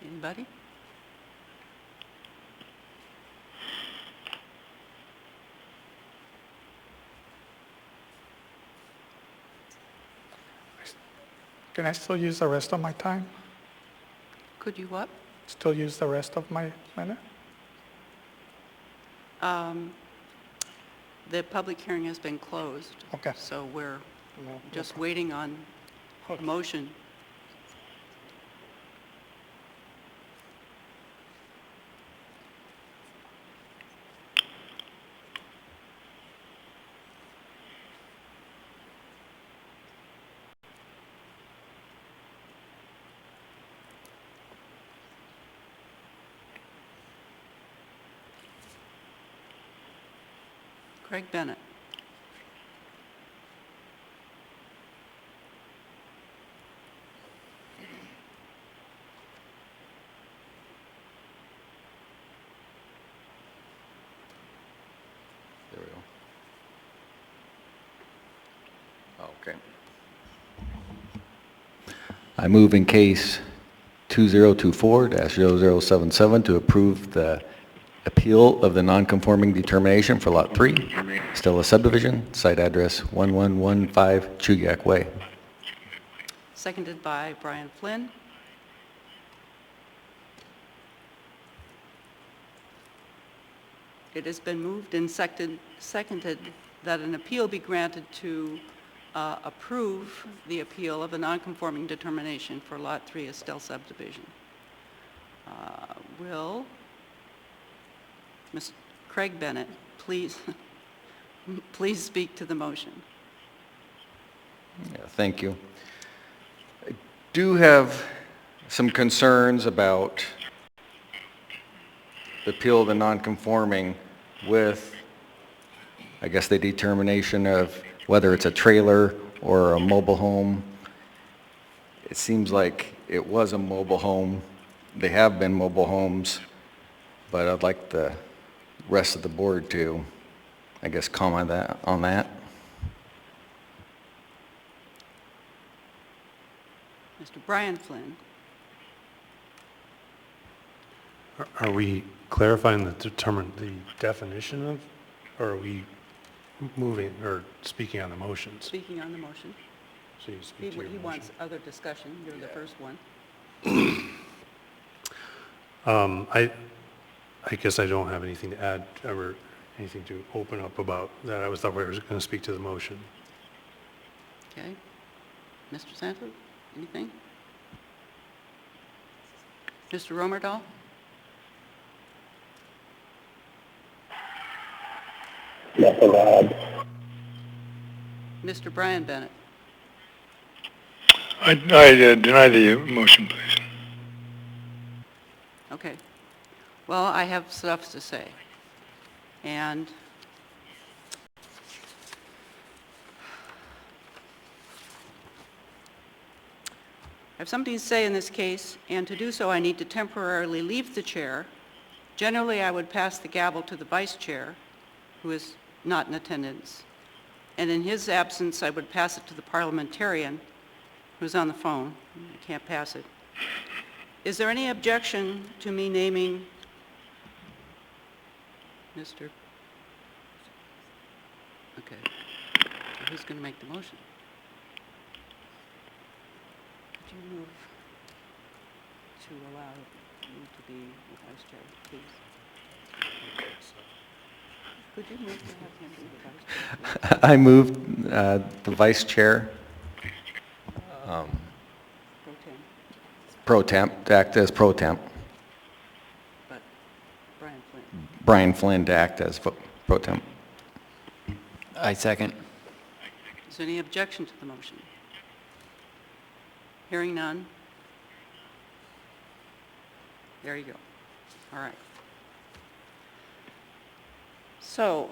Anybody? Can I still use the rest of my time? Could you what? Still use the rest of my minute? The public hearing has been closed. Okay. So we're No, just waiting on a motion. Craig Bennett. There we go. Okay. I move in case 2024-0077 to approve the appeal of the non-conforming determination for Lot 3, Stella subdivision, site address 1115 Chugac Way. Seconded by Brian Flynn. It has been moved and seconded that an appeal be granted to approve the appeal of a non-conforming determination for Lot 3 Estelle subdivision. Will Ms. Craig Bennett please speak to the motion? Yeah, thank you. I do have some concerns about the appeal of the non-conforming with, I guess, the determination of whether it's a trailer or a mobile home. It seems like it was a mobile home. They have been mobile homes, but I'd like the rest of the board to, I guess, comment on that. Mr. Brian Flynn. Are we clarifying the definition of, or are we moving or speaking on the motions? Speaking on the motion. So you speak to your He motion. wants other discussion. You're the first one. I guess I don't have anything to add. anything to open up about that. I thought we were going to speak to the motion. Okay. Mr. Sanford, anything? Mr. Romerdahl? Nothing to add. Mr. Brian Bennett? I deny the motion, please. Okay. Well, I have stuff to say. And I have something to say in this case, and to do so I need to temporarily leave the chair. Generally, I would pass the gavel to the vice chair, who is not in attendance. And in his absence, I would pass it to the parliamentarian, who's on the phone. I can't pass it. Is there any objection to me naming Mr. Okay. Who's going to make the motion? Could you move to allow me to be the vice chair, please? Could you move to have him be the vice chair, please? I move the vice chair, Pro tem, pro temp, to act as pro temp, but Brian Flynn. Brian Flynn to act as pro temp. I second. Is there any objection to the motion? Hearing none. There you go. All right. So,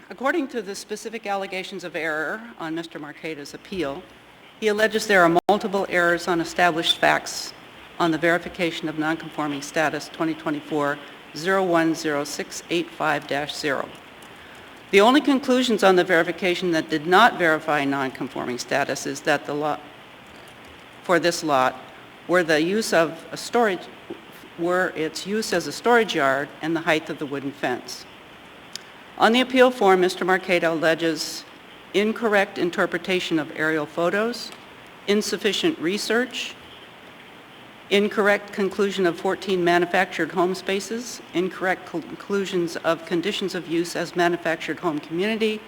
according to the specific allegations of error on Mr. Marqueta's appeal, he alleges there are multiple errors on established facts on the verification of nonconforming status 2024-010685-0. The only conclusions on the verification that did not verify nonconforming status is that the lot for this lot were the use of a storage, were its use as a storage yard and the height of the wooden fence. On the appeal form, Mr. Marqueta alleges incorrect interpretation of aerial photos, insufficient research, incorrect conclusion of 14 manufactured home spaces, incorrect conclusions of conditions of use as manufactured home community,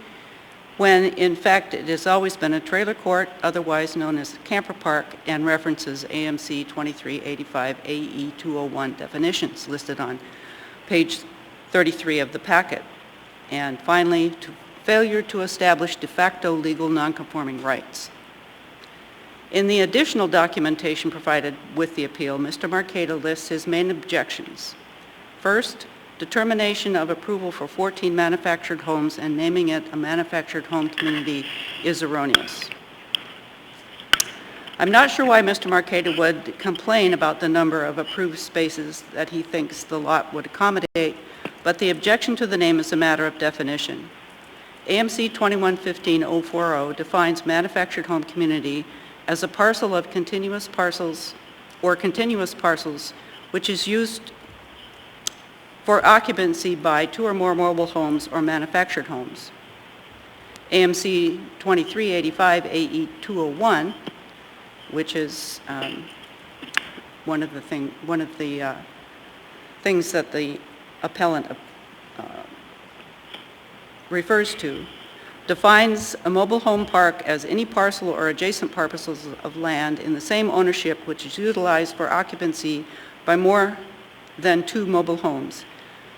when in fact it has always been a trailer court, otherwise known as a camper park, and references AMC 2385 AE 201 definitions listed on page 33 of the packet. And finally, failure to establish de facto legal nonconforming rights. In the additional documentation provided with the appeal, Mr. Marqueta lists his main objections. First, determination of approval for 14 manufactured homes and naming it a manufactured home community is erroneous. I'm not sure why Mr. Marqueta would complain about the number of approved spaces that he thinks the lot would accommodate, but the objection to the name is a matter of definition. AMC 2115-040 defines manufactured home community as a parcel of continuous parcels or continuous parcels which is used for occupancy by 2 or more mobile homes or manufactured homes. AMC 2385 AE 201, which is one of the things that the appellant refers to, defines a mobile home park as any parcel or adjacent parcels of land in the same ownership which is utilized for occupancy by more than 2 mobile homes.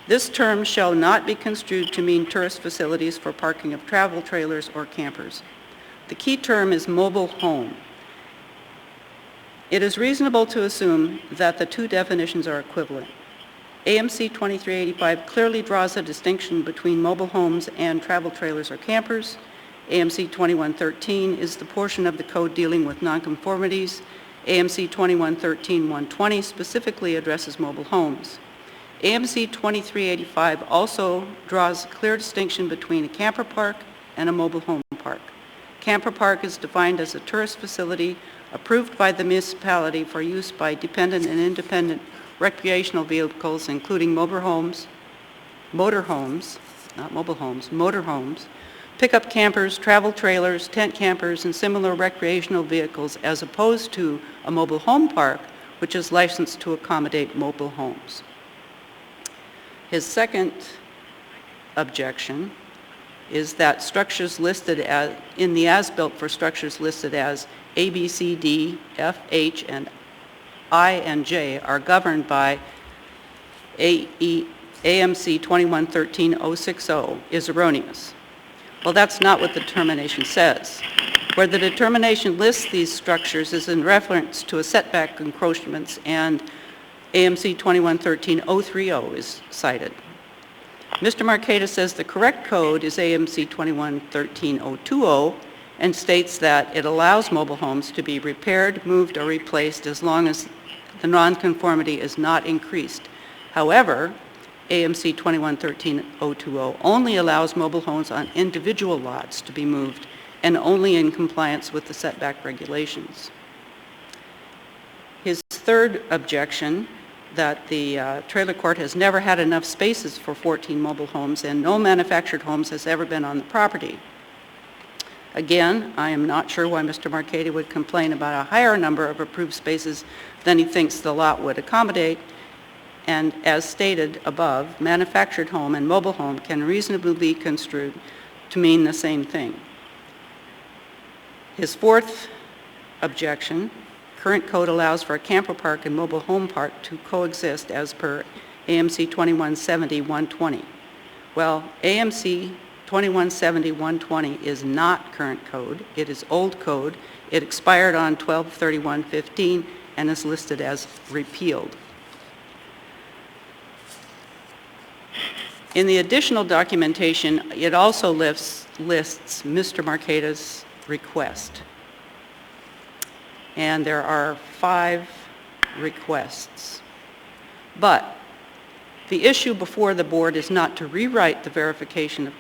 This term shall not be construed to mean tourist facilities for parking of travel trailers or campers. The key term is mobile home. It is reasonable to assume that the two definitions are equivalent. AMC 2385 clearly draws a distinction between mobile homes and travel trailers or campers. AMC 2113 is the portion of the code dealing with nonconformities. AMC 2113-120 specifically addresses mobile homes. AMC 2385 also draws a clear distinction between a camper park and a mobile home park. Camper park is defined as a tourist facility approved by the municipality for use by dependent and independent recreational vehicles, including motorhomes, pickup campers, travel trailers, tent campers, and similar recreational vehicles, as opposed to a mobile home park, which is licensed to accommodate mobile homes. His second objection is that structures listed as, in the as-built for structures listed as A, B, C, D, F, H, and I and J are governed by AMC 2113-060 is erroneous. Well, that's not what the determination says. Where the determination lists these structures is in reference to a setback encroachments, and AMC 2113-030 is cited. Mr. Marqueta says the correct code is AMC 2113-020 and states that it allows mobile homes to be repaired, moved, or replaced as long as the nonconformity is not increased. However, AMC 2113-020 only allows mobile homes on individual lots to be moved and only in compliance with the setback regulations. His third objection, that the trailer court has never had enough spaces for 14 mobile homes and no manufactured homes has ever been on the property. Again, I am not sure why Mr. Marqueta would complain about a higher number of approved spaces than he thinks the lot would accommodate. And as stated above, manufactured home and mobile home can reasonably be construed to mean the same thing. His fourth objection, current code allows for a camper park and mobile home park to coexist as per AMC 2170-120. Well, AMC 2170-120 is not current code. It is old code. It expired on 12/31/15 and is listed as repealed. In the additional documentation, it also lists Mr. Marqueta's request. And there are 5 requests. But the issue before the board is not to rewrite the verification of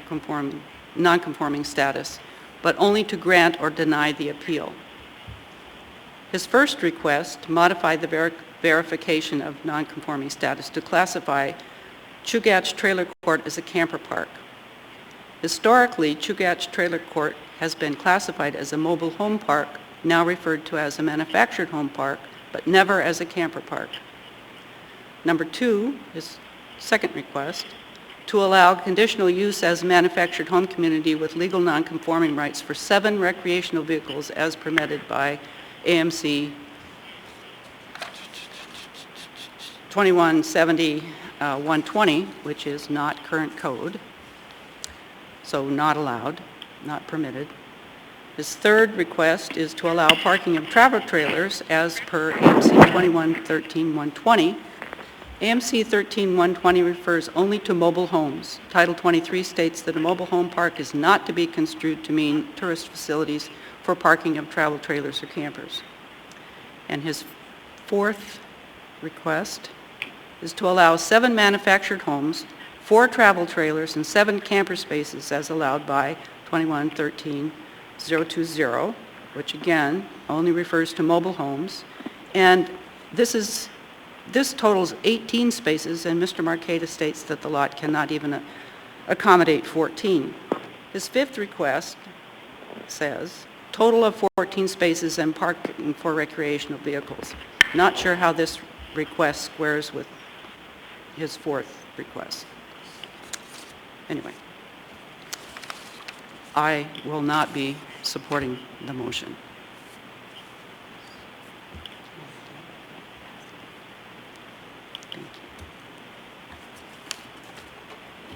non-conforming status, but only to grant or deny the appeal. His first request modified the verification of non-conforming status to classify Chugach Trailer Court as a camper park. Historically, Chugach Trailer Court has been classified as a mobile home park, now referred to as a manufactured home park, but never as a camper park. Number 2, his second request, to allow conditional use as a manufactured home community with legal non-conforming rights for 7 recreational vehicles as permitted by AMC 2170-120, which is not current code, so not allowed, not permitted. His third request is to allow parking of travel trailers as per AMC 2113-120. AMC 13-120 refers only to mobile homes. Title 23 states that a mobile home park is not to be construed to mean tourist facilities for parking of travel trailers or campers. And his fourth request is to allow 7 manufactured homes, 4 travel trailers, and 7 camper spaces as allowed by 2113-020, which again only refers to mobile homes. And this totals 18 spaces, and Mr. Marqueta states that the lot cannot even accommodate 14. His fifth request says, total of 14 spaces and parking for recreational vehicles. Not sure how this request squares with his fourth request. Anyway, I will not be supporting the motion.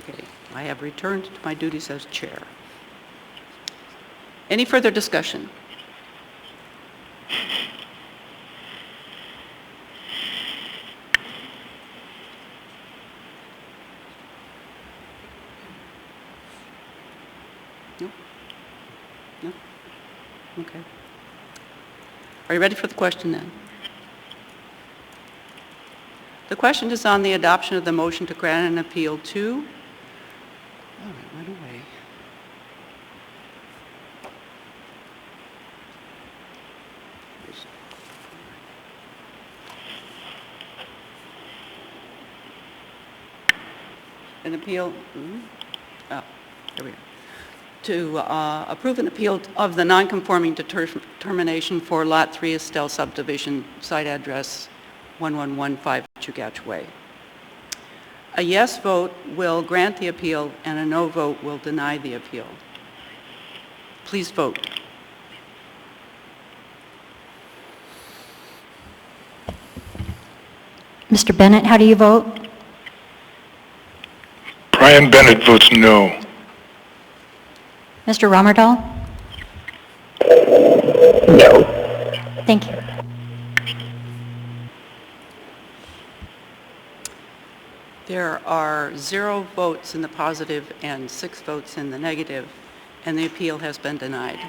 Okay, I have returned to my duties as chair. Any further discussion? No? No? Okay. Are you ready for the question then? The question is on the adoption of the motion to grant an appeal to... Oh, it went away. An appeal, oh, here we are. To approve an appeal of the non-conforming determination for Lot 3 Estelle subdivision, site address 1115 Chugach Way. A yes vote will grant the appeal, and a no vote will deny the appeal. Please vote. Mr. Bennett, how do you vote? Brian Bennett votes no. Mr. Romerdahl? No. Thank you. There are 0 votes in the positive and 6 votes in the negative, and the appeal has been denied.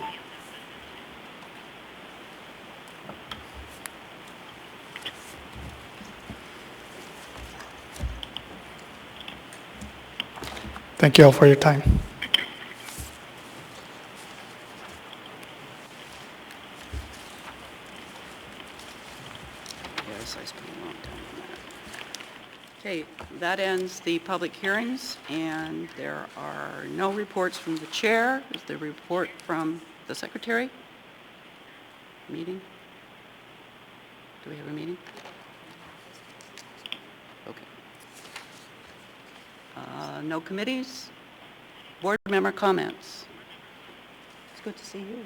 Thank you all for your time. Yes, I spent a long time on that. Okay, that ends the public hearings, and there are no reports from the chair. Is there a report from the secretary? Meeting? Do we have a meeting? Okay. No committees? Board member comments? It's good to see you.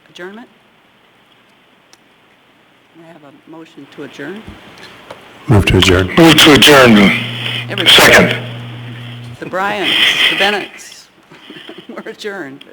Adjournment? I have a motion to adjourn. Move to adjourn. Move to adjourn. Everybody. Second. The Bryans, the Bennetts, we're adjourned.